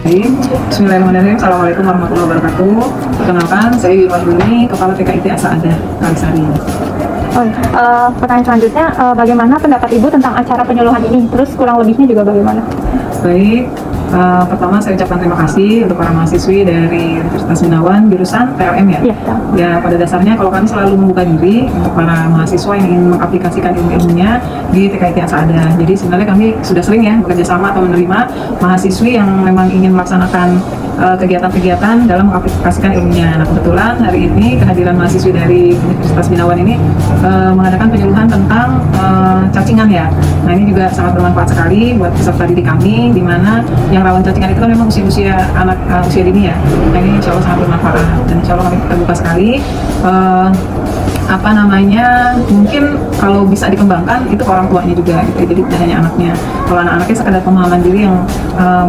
Baik, Bismillahirrahmanirrahim. Assalamualaikum warahmatullahi wabarakatuh. Perkenalkan, saya Yurwan Duni, Kepala TKIT Asa-Ada, Kalisari. Pertanyaan selanjutnya, bagaimana pendapat Ibu tentang acara penyuluhan ini? Terus kurang lebihnya juga bagaimana? Baik, pertama saya ucapkan terima kasih untuk para mahasiswi dari Universitas Binawan, jurusan PLM ya? Iya. Ya, pada dasarnya kalau kami selalu membuka diri untuk para mahasiswa yang ingin mengaplikasikan ilmu-ilmunya di TKIT Asa-Ada. Jadi sebenarnya kami sudah sering ya bekerja sama atau menerima mahasiswi yang memang ingin melaksanakan kegiatan-kegiatan dalam mengaplikasikan ilmunya. Nah, kebetulan hari ini kehadiran mahasiswi dari Universitas Binawan ini mengadakan penyuluhan tentang cacingan ya. Nah, ini juga sangat bermanfaat sekali buat peserta didik kami, di mana yang rawan cacingan itu kan memang usia anak usia dini ya. Nah, ini insya Allah sangat bermanfaat dan insya Allah kami terbuka sekali. Mungkin kalau bisa dikembangkan itu ke orang tuanya juga gitu. Jadi tidak hanya anaknya. Kalau anak-anaknya sekedar pemahaman diri yang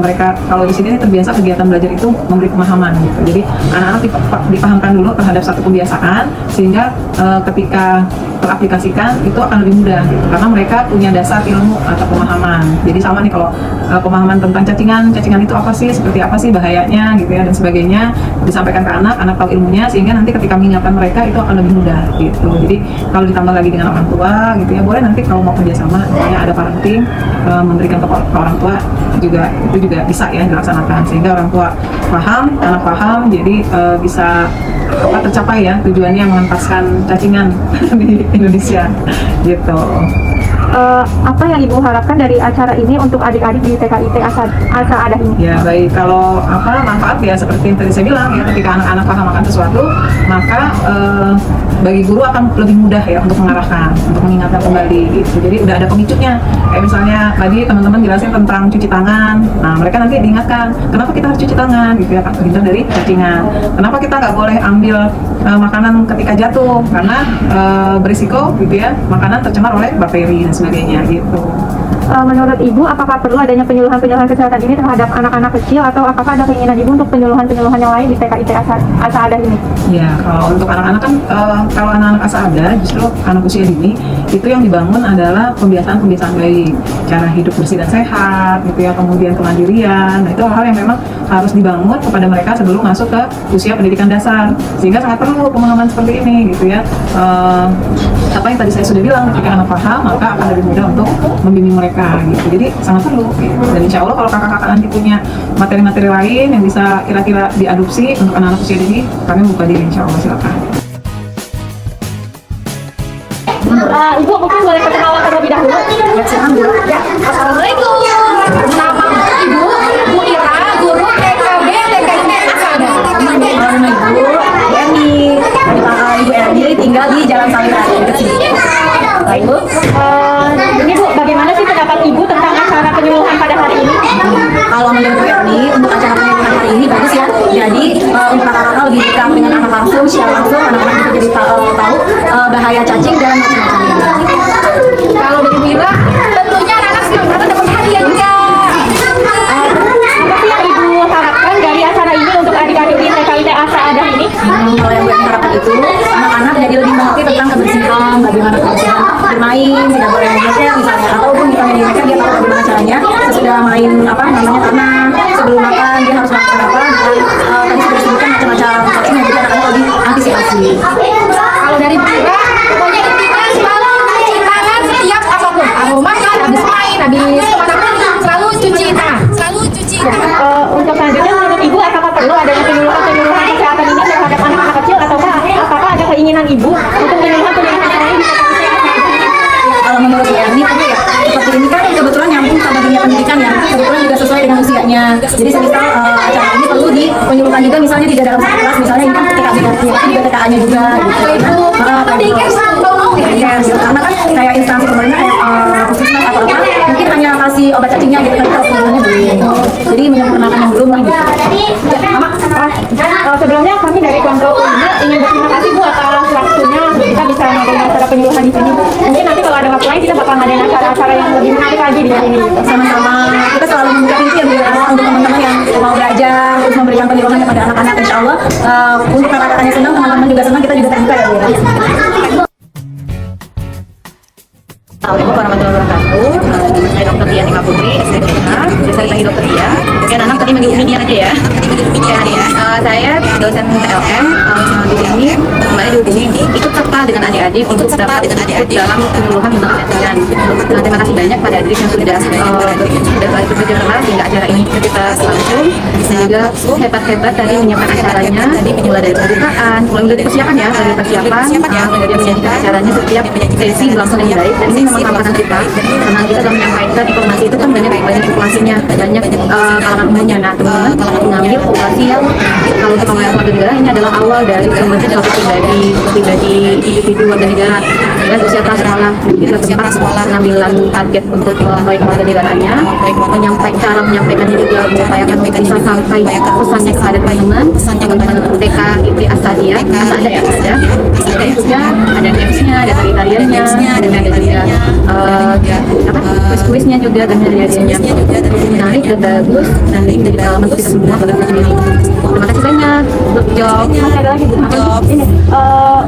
mereka kalau di sini terbiasa kegiatan belajar itu memberi pemahaman gitu. Jadi anak-anak dipahamkan dulu terhadap satu kebiasaan sehingga ketika teraplikasikan itu akan lebih mudah gitu. Karena mereka punya dasar ilmu atau pemahaman. Jadi sama nih kalau pemahaman tentang cacingan itu apa sih, seperti apa sih bahayanya gitu ya dan sebagainya disampaikan ke anak tahu ilmunya sehingga nanti ketika mengingatkan mereka itu akan lebih mudah gitu. Jadi kalau ditambah lagi dengan orang tua gitu ya, boleh nanti kalau mau kerjasama misalnya ada parenting memberikan ke orang tua juga itu juga bisa ya dilaksanakan sehingga orang tua paham, anak paham, jadi bisa tercapai ya tujuannya mengentaskan cacingan di Indonesia gitu. Apa yang Ibu harapkan dari acara ini untuk adik-adik di TKIT Asa-Ada ini? Ya baik, kalau manfaat ya seperti yang tadi saya bilang ya, ketika anak-anak paham akan sesuatu maka bagi guru akan lebih mudah ya untuk mengarahkan, untuk mengingatkan kembali gitu. Jadi udah ada pemicunya. Kayak misalnya tadi teman-teman jelasin tentang cuci tangan. Nah, mereka nanti diingatkan, kenapa kita harus cuci tangan gitu ya, terhindar dari cacingan. Kenapa kita nggak boleh ambil makanan ketika jatuh? Karena berisiko gitu ya, makanan tercemar oleh bakteri dan sebagainya gitu. Menurut Ibu, apakah perlu adanya penyuluhan kesehatan ini terhadap anak-anak kecil atau apakah ada keinginan Ibu untuk penyuluhan yang lain di TKIT Asa-Ada ini? Ya, kalau untuk anak-anak kan, kalau anak-anak Asa-Ada justru anak usia dini itu yang dibangun adalah kebiasaan-kebiasaan baik, cara hidup bersih dan sehat, gitu ya, kemudian kemandirian. Nah, itu hal yang memang harus dibangun kepada mereka sebelum masuk ke usia pendidikan dasar, sehingga sangat perlu pemahaman seperti ini, gitu ya. Apa yang tadi saya sudah bilang, ketika anak paham maka akan lebih mudah untuk membimbing mereka, gitu. Jadi sangat perlu. Gitu. Dan insya Allah kalau kakak-kakak nanti punya materi-materi lain yang bisa kira-kira diadopsi untuk anak-anak usia dini, kami buka diri insya Allah, silakan. Ibu mungkin boleh perkenalan terlebih dahulu. Ya, Assalamualaikum. Nama Ibu, Bu Ira, guru TKB TKIT Asa-Ada. Nama Ibu Yani, Ibu Yani tinggal di Jalan Saliran kecil. Baik Bu. Ini Bu, bagaimana sih pendapat Ibu tentang acara penyuluhan pada hari ini? Kalau menurut Bu Yani untuk acara penyuluhan hari ini bagus ya. Jadi untuk kakak-kakak lebih dekat dengan anak langsung, secara langsung anak-anak bisa jadi tahu bahaya cacing dan macam-macamnya. Kalau dari Bu Ira, tentunya anak-anak senang banget dapat hadiah juga. Apa sih yang Ibu harapkan dari acara ini untuk adik-adik di TKIT Asa-Ada ini? Kalau yang gue harapkan itu anak-anak jadi lebih mengerti tentang kebersihan, bagaimana kebersihan bermain, tidak boleh mengecer misalnya, ataupun misalnya di mecer dia tahu bagaimana caranya sesudah main tanah, sebelum makan dia harus melakukan apa, dan tadi sudah disebutkan macam-macam cacing yang jadi anak-anak lebih antisipasi. Kalau dari Bu Ira, pokoknya intinya selalu cuci tangan setiap apapun. Habis makan, habis main, habis kemana-mana, selalu cuci tangan. Untuk selanjutnya, menurut Ibu, apakah perlu adanya penyuluhan kesehatan ini terhadap anak-anak kecil, ataukah apakah ada keinginan Ibu untuk penyuluhan yang lain di TKIT Asa-Ada? Kalau menurut saya ini ya seperti ini kan kebetulan nyambung sama dunia pendidikan ya, kebetulan juga sesuai dengan usianya. Jadi semisal acara ini perlu dipenyuluhan juga misalnya tidak dalam satu kelas, misalnya ini kan TKB tapi juga TKA-nya juga gitu. Karena kan kayak instansi pemerintah kayak puskesmas atau apa mungkin hanya kasih obat cacingnya gitu kan, kalau penyuluhannya belum. Jadi menyempurnakan yang belum lah gitu. Sebelumnya kami dari Kontrol Kuliner ingin berterima kasih Bu atas waktunya kita bisa mengadakan acara penyuluhan di sini. Mungkin nanti kalau ada waktu lain kita bakal ngadain acara-acara yang lebih menarik lagi di sini. Sama-sama kita selalu membuka pintu ya Bu ya, untuk teman-teman yang mau belajar terus memberikan penyuluhan kepada anak-anak, insya Allah untuk kakak-kakaknya senang, teman-teman juga senang, kita juga terbuka ya Bu ya. Assalamualaikum warahmatullahi wabarakatuh. Saya Dr. Dian Eka Putri, SPPK, biasa dipanggil Dr. Dia. Oke, anak tadi manggil Umi Dian aja ya. Saya dosen TLM di sini kemarin dihubungi ikut serta dengan adik-adik untuk dapat ikut dalam penyuluhan tentang kesehatan. Nah, terima kasih banyak pada adik yang sudah bekerja keras hingga acara ini kita langsung, dan juga hebat-hebat tadi menyiapkan acaranya, mulai dari pembukaan, mulai dari persiapan ya, dari persiapan, kemudian menyajikan acaranya setiap sesi berlangsung dengan baik. Dan ini memang tantangan kita, karena kita dalam menyampaikan informasi itu kan banyak populasinya, banyak kalangan umumnya. Nah, teman-teman mengambil populasi yang kalau untuk pengelolaan warga negara ini adalah awal dari kemudian suatu pribadi individu warga negara dan usia sekolah kita tempat pengambilan target untuk proyek warga negaranya, cara menyampaikannya juga mengupayakan bisa sampai pesannya kepada teman-teman TK IP Astadia ada juga ada gamesnya, ada tarian-tariannya, dan ada juga kuis-kuisnya juga, dan hadiah-hadiahnya menarik dan bagus dan menjadi pengalaman untuk kita semua pada saat ini. Terima kasih banyak. Good job. Masih ada lagi Bu. Ini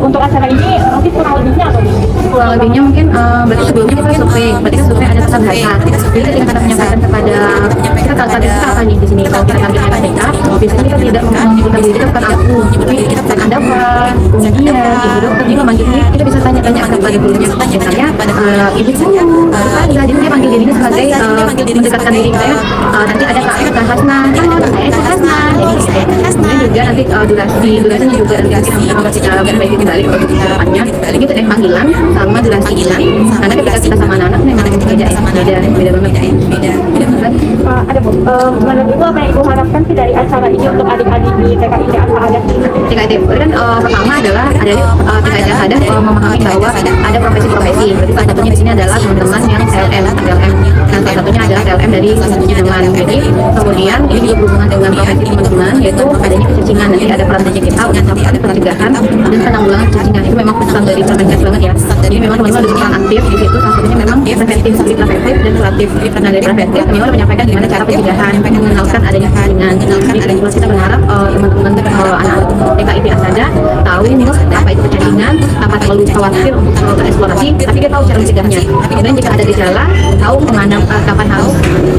untuk acara ini mungkin kurang lebihnya apa Bu? Kurang lebihnya mungkin berarti sebelumnya kita survei, ada pesan bahasa. Jadi ketika kita menyampaikan kepada kita akan di sini kalau kita targetnya mereka, biasanya kita tidak menyebutkan diri kita bukan aku, tapi dan Anda Pak, kemudian ibu dokter juga manggilnya kita bisa tanya-tanya kepada gurunya, misalnya ibu Anda, jadi dia panggil dirinya sebagai mendekatkan diri saya. Nanti ada Kak Hasna, saya Kak Hasna, jadi kemudian juga nanti durasinya juga nanti kita perbaiki kembali untuk harapannya. Jadi kita panggilan sama durasi ini, karena ketika kita sama anak-anak memang beda banget. Ada Bu, menurut Ibu apa yang Ibu harapkan sih dari acara ini untuk adik-adik di TKID Al-Saadah? TKID kan pertama adalah ada TKID Al-Saadah memahami bahwa ada profesi-profesi. Berarti salah satunya di sini adalah teman-teman yang TLM. Dan salah satunya adalah TLM dari teman. Jadi kemudian ini juga berhubungan dengan profesi teman-teman, yaitu adanya kecacingan. Nanti ada peran kita untuk melakukan pencegahan dan penanggulangan kecacingan. Itu memang pesan dari Permenkes banget ya. Jadi memang teman-teman ada peran aktif di situ. Salah satunya memang preventif dan kuratif. Nah, dari preventif memang menyampaikan gimana cara pencegahan, mengenalkan adanya kecacingan. Jadi kita berharap teman-teman anak-anak TKIP Astadah tahu ini apa itu kecacingan, tanpa terlalu khawatir untuk melakukan eksplorasi, tapi dia tahu cara mencegahnya. Kemudian jika ada gejala, tahu kemana kapan harus.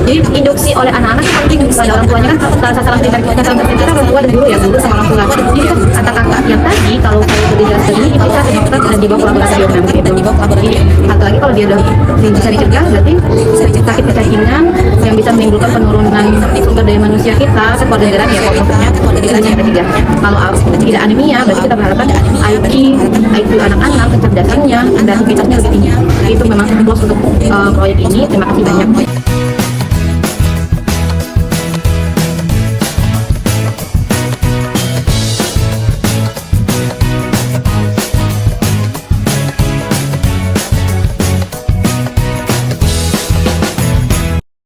Jadi induksi oleh anak-anak itu penting kepada orang tuanya kan sasaran primer kita orang tua dan guru ya, guru sama orang tua. Jadi kan kata kakak yang tadi kalau gejala seperti ini kita ke dokter dan di bawah kolaborasi dengan gitu. Jadi satu lagi kalau dia udah bisa dicegah berarti sakit kecacingan yang bisa menimbulkan penurunan sumber daya manusia kita keluarga negara ya pokoknya yang ketiga. Kalau tidak anemia berarti kita berharapkan IQ anak-anak kecerdasannya dan aktivitasnya lebih tinggi. Itu memang plus untuk proyek ini. Terima kasih banyak.